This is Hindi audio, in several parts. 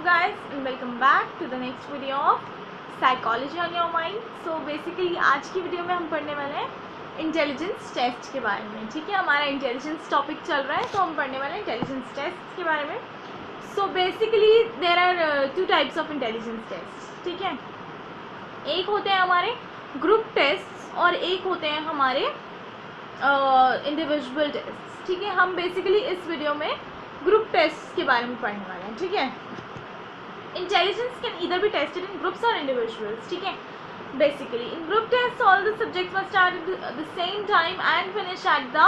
guys and welcome back to the next video of psychology on your mind. So basically आज की वीडियो में हम पढ़ने वाले हैं इंटेलिजेंस टेस्ट के बारे में. ठीक है, हमारा इंटेलिजेंस टॉपिक चल रहा है तो हम पढ़ने वाले हैं इंटेलिजेंस टेस्ट के बारे में. So basically there are two types of intelligence test. ठीक है, एक होते हैं हमारे ग्रुप टेस्ट और एक होते हैं हमारे इंडिविजुअल टेस्ट. ठीक है, हम बेसिकली इस वीडियो में ग्रुप टेस्ट के बारे में पढ़ने वाले हैं. ठीक है, intelligence can either be tested in groups और इंडिविजुअल्स. ठीक है, basically in group test all the subjects must start at the same time and finish at the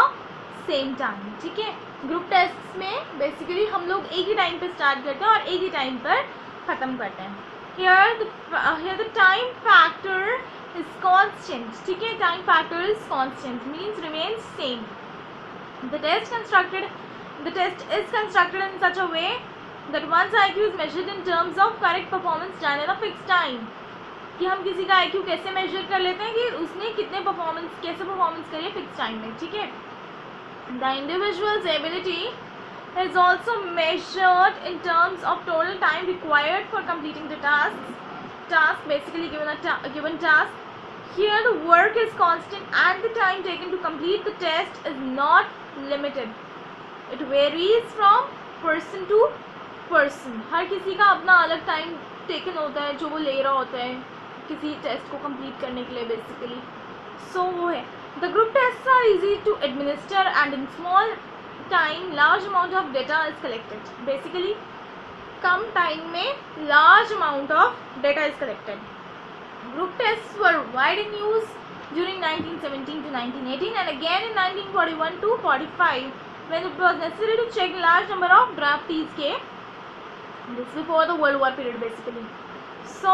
same time. ठीक है, ग्रुप टेस्ट में बेसिकली हम लोग एक ही टाइम पर स्टार्ट करते हैं और एक ही टाइम पर ख़त्म करते हैं. here the time factor is constant. ठीक है, time factor is constant means remains same. The test is constructed in such a way that one's IQ is measured in terms of correct performance done in a fixed time. कि हम किसी का IQ कैसे मेजर कर लेते हैं कि उसने कैसे परफॉर्मेंस करी है फिक्स टाइम में. ठीक है, the individual's ability is also measured in terms of total time required for completing the task basically given task. Here the work is constant and the time taken to complete the test is not limited. It varies from person to person. हर किसी का अपना अलग टाइम टेकन होता है जो वो ले रहा होता है किसी टेस्ट को कंप्लीट करने के लिए बेसिकली. सो वो है the group test are easy to administer and in small time large amount of data is collected. Basically कम टाइम में large amount of data is collected. Group tests were wide in use during 1917 to 1918 and again in 1941 to 45 when it was necessary to check large number of draftees के. This before the World War period basically. So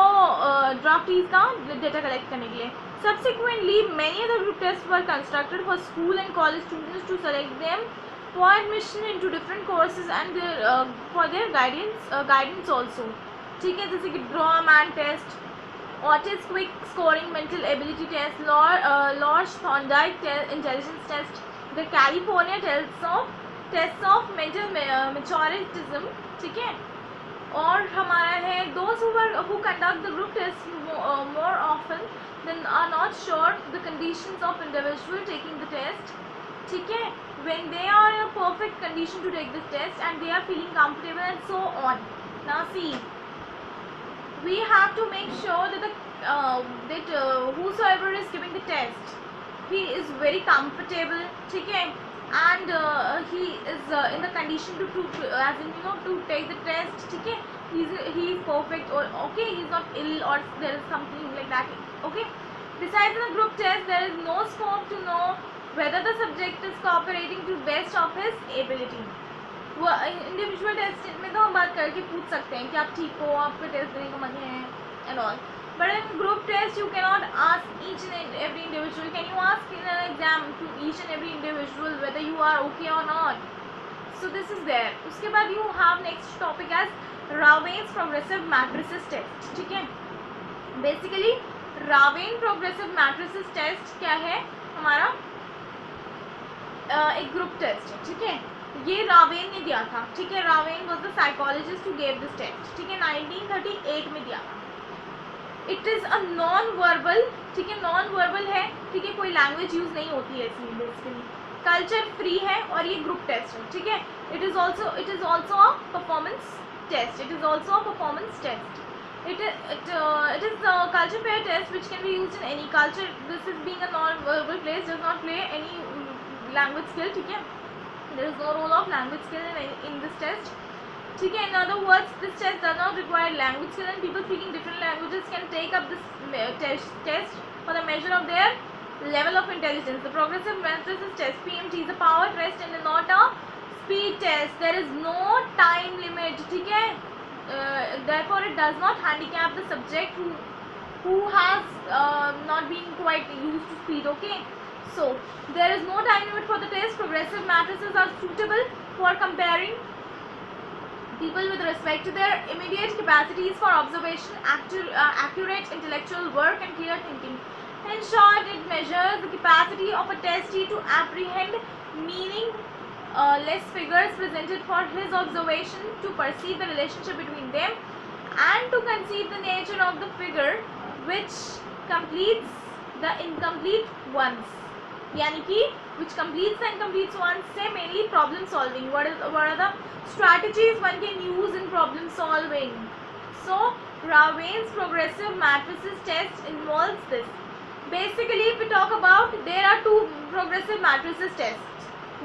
draftees का data collect करने के लिए. Subsequently many other group tests were constructed for school and college students to select them for admission into different courses and for their guidance also. ठीक है, जैसे कि draw man test, Otis quick scoring mental ability test, Lorsch Thorndike intelligence test, the California tests of mental maturitism. ठीक है, और हमारा है those who conduct the group tests more often than are not sure the conditions of individual taking the test. ठीक है, when they are in a perfect condition to take this test and they are feeling comfortable and so on. Now see, we have to make sure that whosoever is giving the test, he is very comfortable. ठीक है, and he is in the condition to as in to take the test. ठीक है, he is perfect or okay, he is not ill or there is something like that. Okay, besides in a group test there is no scope to know whether the subject is cooperating to best of his ability. वो इंडिविजुअल टेस्ट में तो हम बात करके पूछ सकते हैं कि आप ठीक हो, आपको टेस्ट देने का मन है and all. But in group test you can not ask each and every individual. Can you ask in an exam to each and every individual whether you are okay और not. So this is there. उसके बाद you have next topic as Raven's progressive matrices test. ठीक है, basically Raven progressive matrices test क्या है हमारा एक ग्रुप टेस्ट है. ठीक है, ये रावेन ने दिया था. ठीक है, Raven was the psychologist who gave this test. ठीक है, 1938 में दिया था. It is a non verbal. ठीक है, नॉन वर्बल है. ठीक है, कोई लैंग्वेज यूज़ नहीं होती है इसमें. बेसिकली कल्चर फ्री है और ये ग्रुप टेस्ट है. ठीक है, it is also a performance test. It is a culture pair test which can be used in any culture. This is being a non-verbal place does not play any language skill. ठीक है, there is no role of language skill in this test. ठीक है, in other words this test does not require language skill and people speaking different languages can take up this test for the measure of their level of intelligence. The progressive matrices test PMT is a power test and not a speed test. There is no time limit. ठीक है, therefore it does not handicap the subject who has not been quite used to speed. Okay, so there is no time limit for the test. Progressive matrices are suitable for comparing people with respect to their immediate capacities for observation, accurate intellectual work and clear thinking. In short, it measures the capacity of a testee to apprehend meaning less figures presented for his observation, to perceive the relationship between them and to conceive the nature of the figure which completes the incomplete ones, यानी कि which completes the incomplete ones से mainly problem solving. What are the strategies one can use in problem solving? So Raven's progressive matrices test involves this. Basically, if we talk about, there are two progressive matrices tests.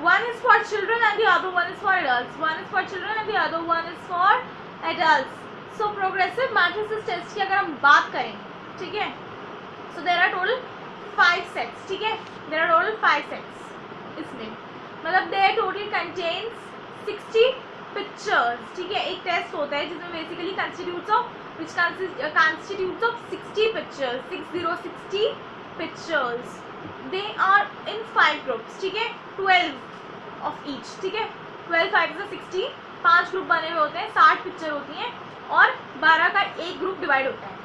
One is for children and the other one is for adults. One is for children and the other one is for adults. So progressive matrices test की अगर हम बात करें, ठीक है, so there are total 5 sets, ठीक है, there are total 5 sets. इसमें मतलब they total contains 60 pictures, ठीक है. एक टेस्ट होता है जिसमें basically constitutes of 60 pictures, 60 pictures. They are in 5 groups, ठीक है, 12 of each, ठीक है, 12 5 से 60, 5 ग्रुप बने हुए होते हैं, 60 पिक्चर होती हैं और 12 का एक ग्रुप डिवाइड होता है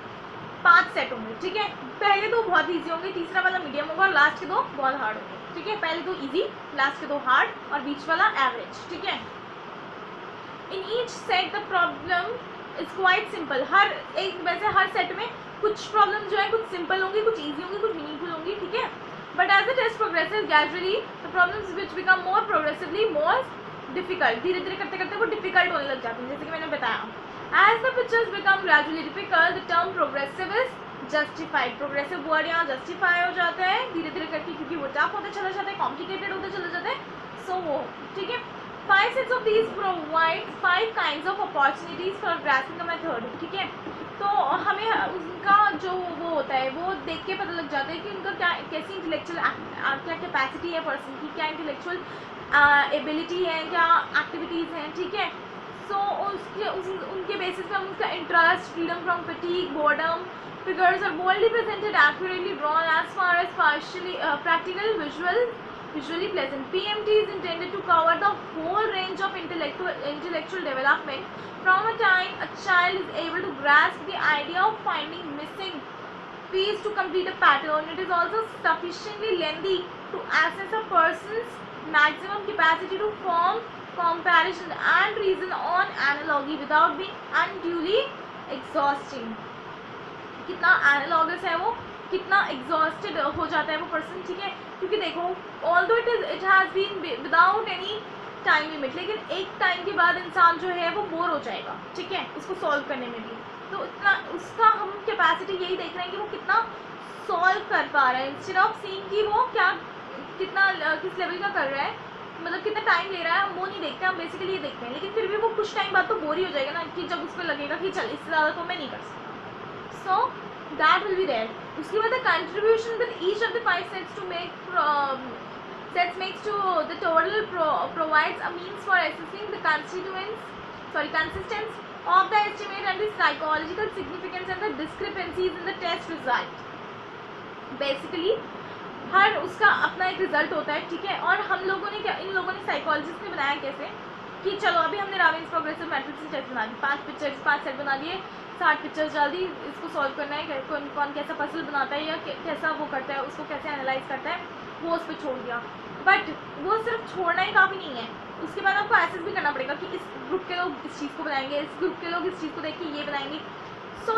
5 सेटों में, ठीक है. पहले दो बहुत इजी होंगे, तीसरा वाला मीडियम होगा और लास्ट के दो बहुत हार्ड होंगे, ठीक है. पहले दो इजी, लास्ट के दो हार्ड और बीच वाला एवरेज, ठीक है. In each set the problem is quite simple. हर एक वैसे हर सेट में कुछ प्रॉब्लम जो है कुछ सिंपल होंगी, कुछ ईजी होंगी, कुछ मीनिंगफुल होंगी, ठीक है. But as the test progressive gradually the problems which become more progressively more difficult. धीरे धीरे करते करते वो डिफिकल्ट होने लग जाती है, जैसे कि मैंने बताया. As the pictures become gradually difficult, the term progressive is justified. Progressive word यहाँ justify हो जाता है धीरे धीरे करके, क्योंकि वो टफ होते चले जाते हैं, complicated होते चले जाते हैं. So वो ठीक है. 5 sets of these provide 5 kinds of opportunities for grasping the method, ठीक है. तो हमें उनका जो वो होता है वो देख के पता लग जाता है कि उनका क्या कैसी इंटेलेक्चुअल क्या कैपेसिटी है पर्सन की, क्या इंटेलेक्चुअल एबिलिटी है, क्या एक्टिविटीज़ हैं, ठीक है. सो उनके बेसिस पे हम उसका interest, freedom from fatigue, boredom, figures are boldly presented, accurately drawn as far as partially practical, visually pleasant. PMT is intended to cover the whole range of intellectual development from a time a child is able to grasp the idea of finding missing piece to complete a pattern. It is also sufficiently lengthy to assess a person's maximum capacity to form comparison and reason on analogy without being unduly exhausting. कितना एनालॉगस है वो, कितना एग्जॉस्टेड हो जाता है वो पर्सन, ठीक है. क्योंकि देखो although it has been without any time limit, लेकिन एक टाइम के बाद इंसान जो है वो बोर हो जाएगा, ठीक है, उसको सॉल्व करने में भी. तो इतना उसका हम कैपेसिटी यही देख रहे हैं कि वो कितना सॉल्व कर पा रहा है, इंस्टेड ऑफ सीइंग कि वो क्या कितना किस लेवल का कर रहा है, मतलब कितना टाइम ले रहा है, हम वो नहीं देखते, हम बेसिकली ये देखते हैं. लेकिन फिर भी वो कुछ टाइम बाद तो बोर ही हो जाएगा ना, कि जब उसको लगेगा कि चल इससे ज़्यादा तो मैं नहीं कर सकता. So that will be there. उसके बाद the contribution with each of the 5 sets to make sets makes to the total provides a means for assessing the consistence of the estimate and the psychological significance and the discrepancies in the test result. Basically हर उसका अपना एक रिजल्ट होता है, ठीक है. और हम लोगों ने क्या, इन लोगों ने साइकोलॉजिस्ट ने बनाया कैसे कि चलो अभी हमने रावेन्स प्रोग्रेसिव मैट्रिक्स टेस्ट बना दी, 5 पिक्चर्स 5 सेट बना दिए, 60 पिक्चर्स डाल दी, इसको सॉल्व करना है, कौन कौन कैसा पजल बनाता है या कैसा वो करता है, उसको कैसे एनालाइज करता है, वो उस पर छोड़ दिया. बट वो सिर्फ छोड़ना ही काफ़ी नहीं है, उसके बाद आपको एसेस भी करना पड़ेगा कि इस ग्रुप के लोग इस चीज़ को बनाएंगे, इस ग्रुप के लोग इस चीज़ को देख के ये बनाएंगे. सो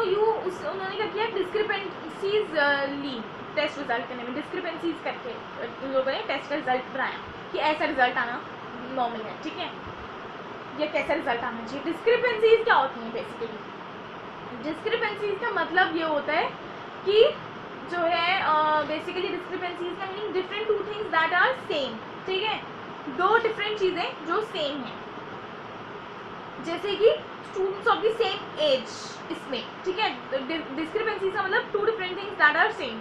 उन्होंने क्या किया, डिस्क्रिपेंसीज ली टेस्ट रिजल्ट करने में, डिस्क्रिपेंसीज करके उन लोगों ने टेस्ट का रिजल्ट बनाया कि ऐसा रिजल्ट आना नॉर्मल है, ठीक है, या कैसा रिजल्ट आना चाहिए. डिस्क्रिपेंसीज क्या होती हैं बेसिकली? डिस्क्रिपेंसीज का मतलब ये होता है कि जो है बेसिकली डिस्क्रिपेंसीज का meaning different two things that are same, ठीक है, दो डिफरेंट चीज़ें जो सेम हैं, जैसे कि students of the same age, इसमें ठीक है. डिस्क्रिपेंसीज का मतलब 2 different things that are same.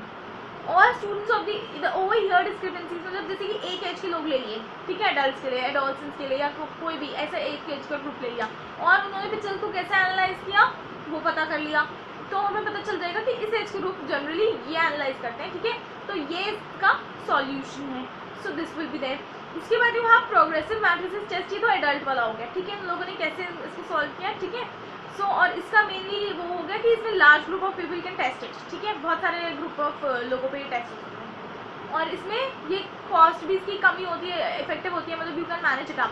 और students of the over here discrepancies मतलब जैसे कि एक एज के लोग ले लिए, ठीक है, एडल्ट्स के लिए, एडोलसेंट्स के लिए, या कोई भी ऐसा एक एज का ग्रुप ले लिया और उन्होंने पिक्चर को कैसे एनालाइज किया वो पता कर लिया, तो हमें पता चल जाएगा कि इस एज के ग्रुप जनरली ये एनालाइज करते हैं, ठीक है. तो ये इसका सॉल्यूशन है. So this will be there. उसके बाद you have progressive matrices test, ये तो एडल्ट वाला हो गया, ठीक है, इन लोगों ने कैसे इसको सॉल्व किया, ठीक है. सो और इसका मेनली वो हो गया कि इसमें large group of people can test it, ठीक है, बहुत सारे ग्रुप ऑफ लोगों पे ये टेस्ट हो सकते हैं. और इसमें ये कॉस्ट भी इसकी कमी होती है, इफेक्टिव होती है, मतलब you can manage it up,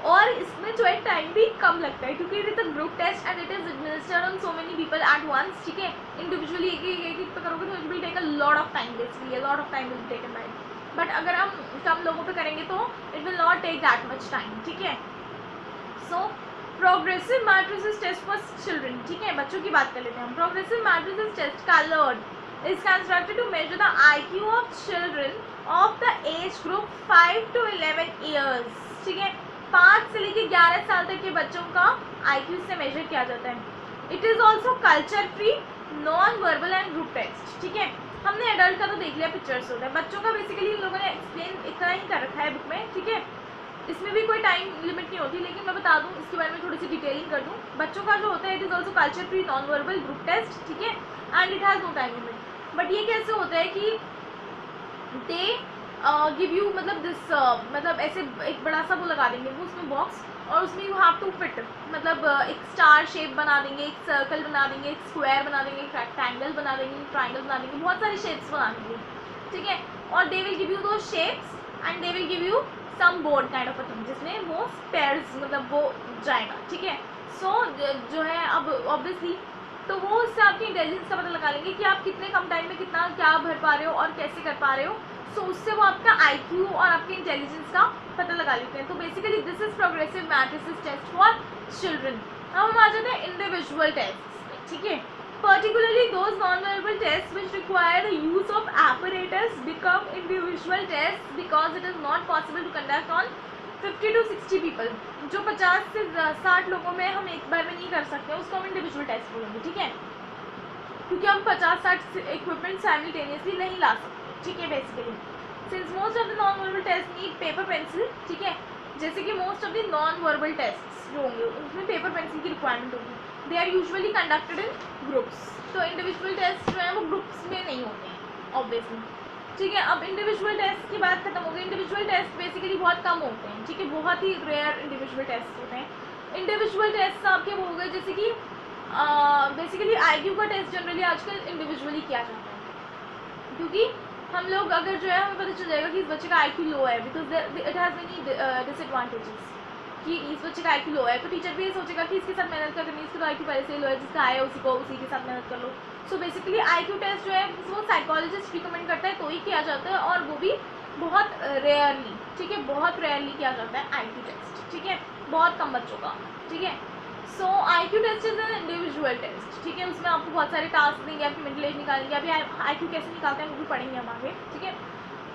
और इसमें जो है टाइम भी कम लगता है क्योंकि it is a group test and it is administered on so many people at once, ठीक है। इंडिविजुअली एक पे करोगे तो it will take a lot of time, basically a lot of time will taken by, but अगर हम कम लोगों पे करेंगे तो it will not take that much time, ठीक है। So progressive matrices test for children, ठीक है, बच्चों की बात कर लेते हैं हम। Progressive matrices test coloured is constructed to measure the IQ of children of the age group 5 to 11 years, ठीक है। 5 से लेकर 11 साल तक के बच्चों का IQ से मेजर किया जाता है। It is also culture free, non verbal and group test, ठीक है। हमने एडल्ट का तो देख लिया, पिक्चर्स होता है, बच्चों का बेसिकली इन लोगों ने एक्सप्लेन इतना ही कर रखा है बुक में, ठीक है। इसमें भी कोई टाइम लिमिट नहीं होती, लेकिन मैं बता दूं इसके बारे में थोड़ी सी डिटेलिंग कर दूं। बच्चों का जो होता है it is also culture free, non verbal, group test, ठीक है, and it has no time limit. But ये कैसे होता है कि दे गिव यू मतलब दिस मतलब ऐसे एक बड़ा सा वो लगा देंगे वो उसमें बॉक्स, और उसमें यू हैव टू फिट, मतलब एक स्टार शेप बना देंगे, एक सर्कल बना देंगे, एक स्क्वायर बना देंगे, एक रेक्टेंगल बना देंगे, एक ट्राइंगल बना देंगे, बहुत सारी शेप्स बना देंगे, ठीक है। और दे विल गिव यू दो shapes and they will give you some board kind of a thing जिसमें वो पेयर्स मतलब वो जाएगा, ठीक है। सो जो है अब ऑब्वियसली तो वो उससे आपकी इंटेलिजेंस का पता लगा लेंगे कि आप कितने कम टाइम में कितना क्या भर पा रहे हो और कैसे कर पा रहे हो। सो उससे वो आपका IQ और आपके इंटेलिजेंस का पता लगा लेते हैं। तो basically this is progressive matrices test for children. अब हम आ जाते हैं इंडिविजुअल टेस्ट, ठीक है। Particularly those non-verbal tests which require the use of apparatus become individual tests because it is not possible to conduct on 50 to 60 people. जो 50 से 60 लोगों में हम एक बार में नहीं कर सकते उसको हम इंडिविजुअल टेस्ट बोलेंगे, ठीक है, क्योंकि हम 50-60 इक्विपमेंट साइमल्टेनियसली नहीं ला सकते, ठीक है। Basically since most of the non verbal test need paper pencil, ठीक है, जैसे कि most of the non verbal test जो होंगे उसमें पेपर पेंसिल की रिक्वायरमेंट होगी। They are usually conducted in groups, तो इंडिविजुअल टेस्ट जो है वो ग्रुप्स में नहीं होते हैं ऑब्वियसली, ठीक है। अब इंडिविजुअल टेस्ट की बात खत्म हो गई। इंडिविजुअल टेस्ट बेसिकली बहुत कम होते हैं, ठीक है, बहुत ही रेयर इंडिविजुअल टेस्ट होते हैं। इंडिविजुअल टेस्ट आपके वो हो गए जैसे कि बेसिकली IQ का टेस्ट जनरली आजकल इंडिविजुअली किया जाता है, क्योंकि हम लोग अगर जो है हमें पता चल जाएगा कि इस बच्चे का IQ लो है, because it has many disadvantages कि इस बच्चे का IQ लो है, तो टीचर भी ये सोचेगा कि इसके साथ मेहनत करनी है, इसका तो IQ पहले से लो है, जिसका आया उसी को उसी के साथ मेहनत कर लो। सो बेसिकली IQ टेस्ट जो है वो साइकोलॉजिस्ट रिकमेंड करता है तो ही किया जाता है, और वो भी बहुत रेयरली, ठीक है, बहुत रेयरली किया जाता है IQ टेस्ट, ठीक है, बहुत कम बच्चों का, ठीक है। So IQ test is an individual test, ठीक है, उसमें आपको बहुत सारे टास्क देंगे, आपकी मेंटल एज निकालेंगे, अभी IQ कैसे निकालते हैं वो भी पढ़ेंगे हम आगे, ठीक है।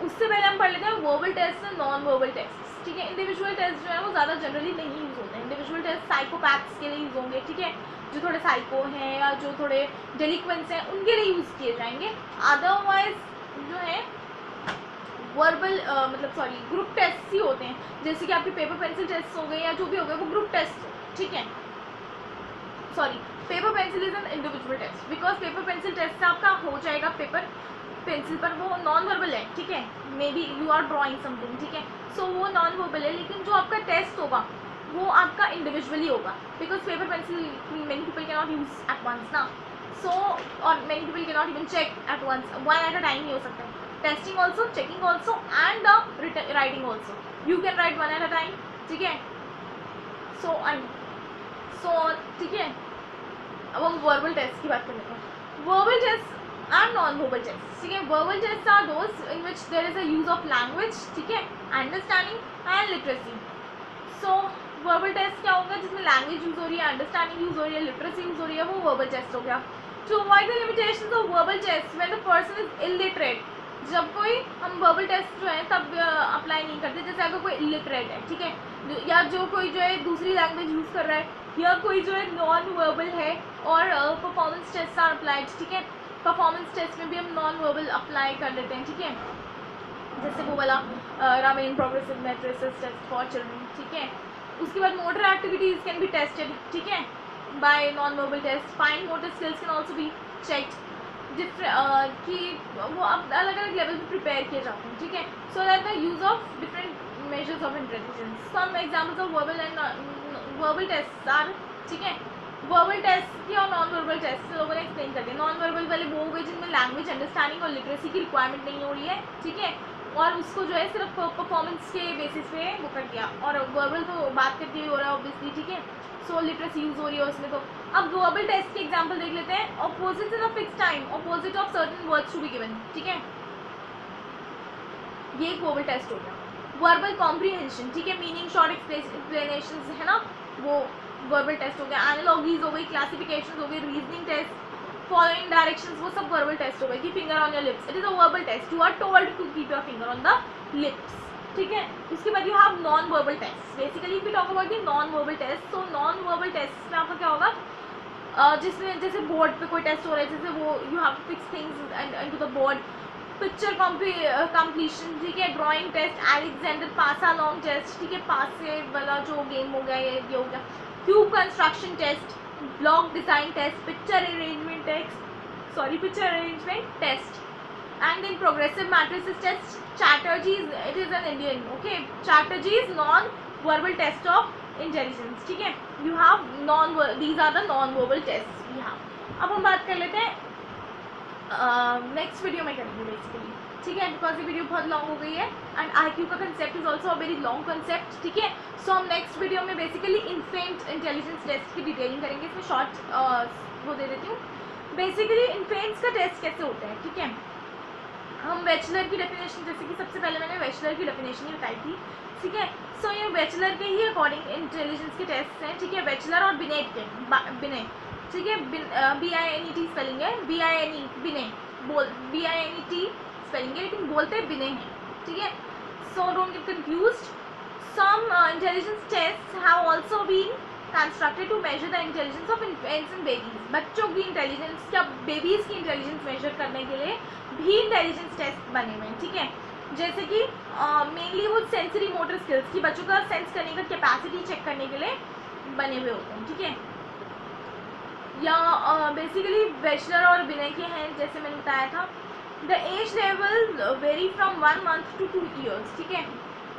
उससे पहले हम पढ़ लेते हैं वर्बल टेस्ट और नॉन वर्बल टेस्ट, ठीक है। इंडिविजुअल टेस्ट जो है वो ज़्यादा जनरली नहीं यूज़ होते हैं। इंडिविजुअल टेस्ट साइकोपैथ्स के लिए यूज़ होंगे, ठीक है, जो थोड़े साइको हैं या जो थोड़े डेलिक्वेंट्स हैं उनके लिए यूज़ किए जाएंगे। अदरवाइज जो है वर्बल मतलब सॉरी ग्रुप टेस्ट ही होते हैं, जैसे कि आपके पेपर पेंसिल टेस्ट हो गए या जो भी हो गए वो ग्रुप टेस्ट, ठीक है। Sorry, paper pencil is an individual test because paper pencil test से आपका हो जाएगा पेपर पेंसिल पर, वो नॉन वर्बल है, ठीक है, maybe you are drawing something, ठीक है, सो वो नॉन वर्बल है, लेकिन जो आपका टेस्ट होगा वो आपका इंडिविजुअली होगा, because paper pencil many people can not use at once ना, सो और many people can not even check at once, one at a time ही हो सकता है। Testing also, checking also and writing also, you can write one at a time, ठीक है। सो ठीक है, अब हम वर्बल टेस्ट की बात कर लेते हैं। Verbal test and non verbal test, ठीक है। Verbal test are those in which there is a use of language, ठीक है, understanding and literacy. So verbal test क्या होगा जिसमें लैंग्वेज यूज हो रही है, अंडरस्टैंडिंग यूज हो रही है, लिटरेसी यूज हो रही है, वो वर्बल टेस्ट हो गया। To avoid the limitations of verbal test when the person is illiterate, जब कोई हम वर्बल टेस्ट जो है तब अप्लाई नहीं करते, जैसे अगर कोई इलिटरेट है, ठीक है, या जो कोई जो है दूसरी लैंग्वेज यूज़ कर रहा है, या कोई जो है नॉन वर्बल है, और परफॉर्मेंस टेस्ट आर अप्लाइड, ठीक है। परफॉर्मेंस टेस्ट में भी हम नॉन वर्बल अप्लाई कर लेते हैं, ठीक है, जैसे वो वाला Raven progressive matrices test for children, ठीक है। उसके बाद motor activities can be tested, ठीक है, by non verbal test. Fine motor skills can also be checked, कि वो अब अलग अलग लेवल पे प्रिपेयर किए जाते हैं, ठीक है, so that the use of different measures of intelligence. Some examples of verbal and verbal test are, ठीक है, वर्बल टेस्ट की और नॉन वर्बल टेस्ट लोगों ने एक्सप्लेन कर दिया। नॉन वर्बल वाले वो हो गए जिनमें लैंग्वेज अंडरस्टैंडिंग और लिटरेसी की रिक्वायरमेंट नहीं हो रही है, ठीक है, और उसको जो है सिर्फ परफॉर्मेंस के बेसिस पे वो कर दिया, और वर्बल तो बात करके ही हो रहा है ऑब्वियसली, ठीक है। सो लिटरेसी यूज हो रही है उसमें। तो अब वर्बल टेस्ट की एग्जांपल देख लेते हैं। Opposite in a fix time, opposite of certain words to be given, ठीक है, ये एक वर्बल टेस्ट हो गया। वर्बल कॉम्प्रीहेंशन, ठीक है, मीनिंग शॉर्ट एक्सप्लेनेशन है ना, वो वर्बल टेस्ट हो गया। एनालॉजीज हो गई, क्लासिफिकेशन हो गई, रीजनिंग टेस्ट, फॉलोइंग डायरेक्शंस, वो सब वर्बल टेस्ट हो गए। कि finger on your lips, it is a verbal test, you are told to keep your finger on the lips, ठीक है। उसके बाद you have non verbal test. Basically if you talk about the non verbal test, तो नॉन वर्बल टेस्ट में आपका क्या होगा, जिसमें जैसे बोर्ड पे कोई टेस्ट हो रहा है, जैसे वो you have to fix things into the board, picture completion, ठीक है, drawing test, Alexander pass along test, ठीक है, पास से वाला जो गेम हो गया ये हो गया। Cube construction test, block design test, picture arrangement test, and in progressive matrices test, Chatterjee's, it is an Indian, okay, Chatterjee's non-verbal test of intelligence, ठीक है। You have these are the non-verbal tests we have। अब हम बात कर लेते हैं नेक्स्ट वीडियो में करेंगे बेसिकली, ठीक है, बिकॉज ये वीडियो बहुत लॉन्ग हो गई है एंड IQ का concept is also a very long concept, ठीक है। सो हम नेक्स्ट वीडियो में बेसिकली इन्फेंट इंटेलिजेंस टेस्ट की डिटेलिंग करेंगे। इसमें शॉर्ट वो दे देती हूँ। बेसिकली इन्फेंट्स का टेस्ट कैसे होता है, ठीक है। हम बैचलर की डेफिनेशन, जैसे कि सबसे पहले मैंने बैचलर की डेफिनेशन ही बताई थी, ठीक है। सो ये बैचलर के ही अकॉर्डिंग इंटेलिजेंस के टेस्ट हैं, ठीक है। बैचलर और बिनेट के, बिने, ठीक है, BINET स्पेलिंग है, BINE बिने, BINET स्पेलिंग है, लेकिन बोलते बिने हैं, ठीक है। So don't get confused. Some intelligence test have also been constructed to measure the intelligence of infants and babies. बच्चों की इंटेलिजेंस या बेबीज की इंटेलिजेंस मेजर करने के लिए भी इंटेलिजेंस टेस्ट बने हुए हैं, ठीक है। जैसे कि मेनली वो सेंसरी मोटर स्किल्स की, बच्चों का सेंस करने का कैपेसिटी चेक करने के लिए बने हुए होते हैं, ठीक है। या बेसिकली बैचलर और बिने के हैं, जैसे मैंने बताया था। The age level vary from 1 month to 2 years, ठीक है।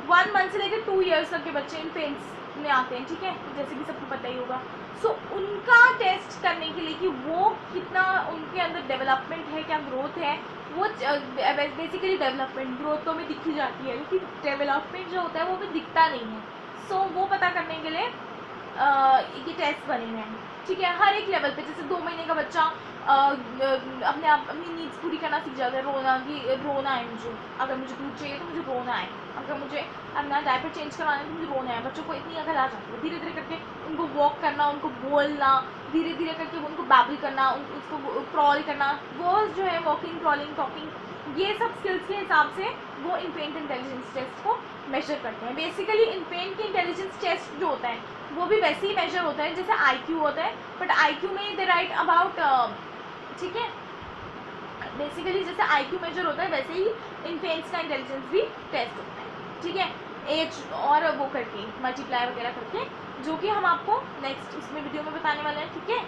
1 मंथ से लेकर 2 years तक के बच्चे इन्फेंट्स में आते हैं, ठीक है, जैसे कि सबको पता ही होगा। सो उनका टेस्ट करने के लिए कि वो कितना उनके अंदर डेवलपमेंट है, क्या ग्रोथ है, वो बेसिकली डेवलपमेंट, ग्रोथ तो हमें दिखी जाती है, लेकिन डेवलपमेंट जो होता है वो हमें दिखता नहीं है। सो वो पता करने के लिए ये टेस्ट बने हुए हैं, ठीक है। हर एक लेवल पे, जैसे 2 महीने का बच्चा अपने आप अपनी नीड्स पूरी करना सीख जाता है। रोना है मुझे, अगर मुझे दूध चाहिए तो मुझे रोना है, अगर मुझे अपना डायपर चेंज करवाना है तो मुझे रोना है। बच्चों को इतनी अकल आ जाती है। धीरे धीरे करके उनको वॉक करना, उनको बोलना, धीरे धीरे करके उनको बैबल करना, उसको क्रॉल करना, वो जो है वॉकिंग, क्रॉलिंग, टॉकिंग, ये सब स्किल्स के हिसाब से वो इन्फेंट इंटेलिजेंस टेस्ट को मेजर करते हैं। बेसिकली इन्फेंट की इंटेलिजेंस टेस्ट जो होता है वो भी वैसे ही मेजर होता है जैसे IQ होता है, बट IQ में दे राइट अबाउट, ठीक है। बेसिकली जैसे IQ मेजर होता है वैसे ही इन्फेंट्स का इंटेलिजेंस भी टेस्ट होता है, ठीक है। एज और वो करके मल्टीप्लाई वगैरह करके, जो कि हम आपको नेक्स्ट उसमें वीडियो में बताने वाले हैं, ठीक है।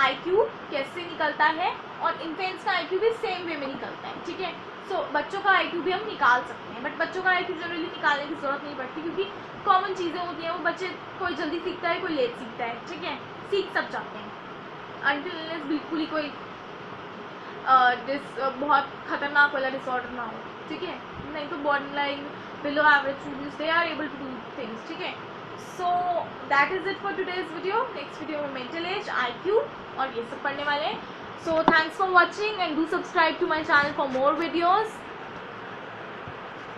IQ कैसे निकलता है और इन्फेंट्स का IQ भी सेम वे में निकलता है, ठीक है। सो बच्चों का IQ भी हम निकाल सकते हैं, बट बच्चों का IQ जनरली निकालने की ज़रूरत नहीं पड़ती, क्योंकि कॉमन चीज़ें होती हैं। वो बच्चे कोई जल्दी सीखता है, कोई लेट सीखता है, ठीक है, सीख सब जाते हैं अनटिल बिल्कुल ही कोई बहुत खतरनाक वाला डिसऑर्डर ना हो, ठीक है। नहीं तो border line, below average students, they are able to do things, ठीक है। So that is it for today's video. Next video में मेंटल एज, IQ और ये सब पढ़ने वाले हैं। So thanks for watching and do subscribe to my channel for more videos.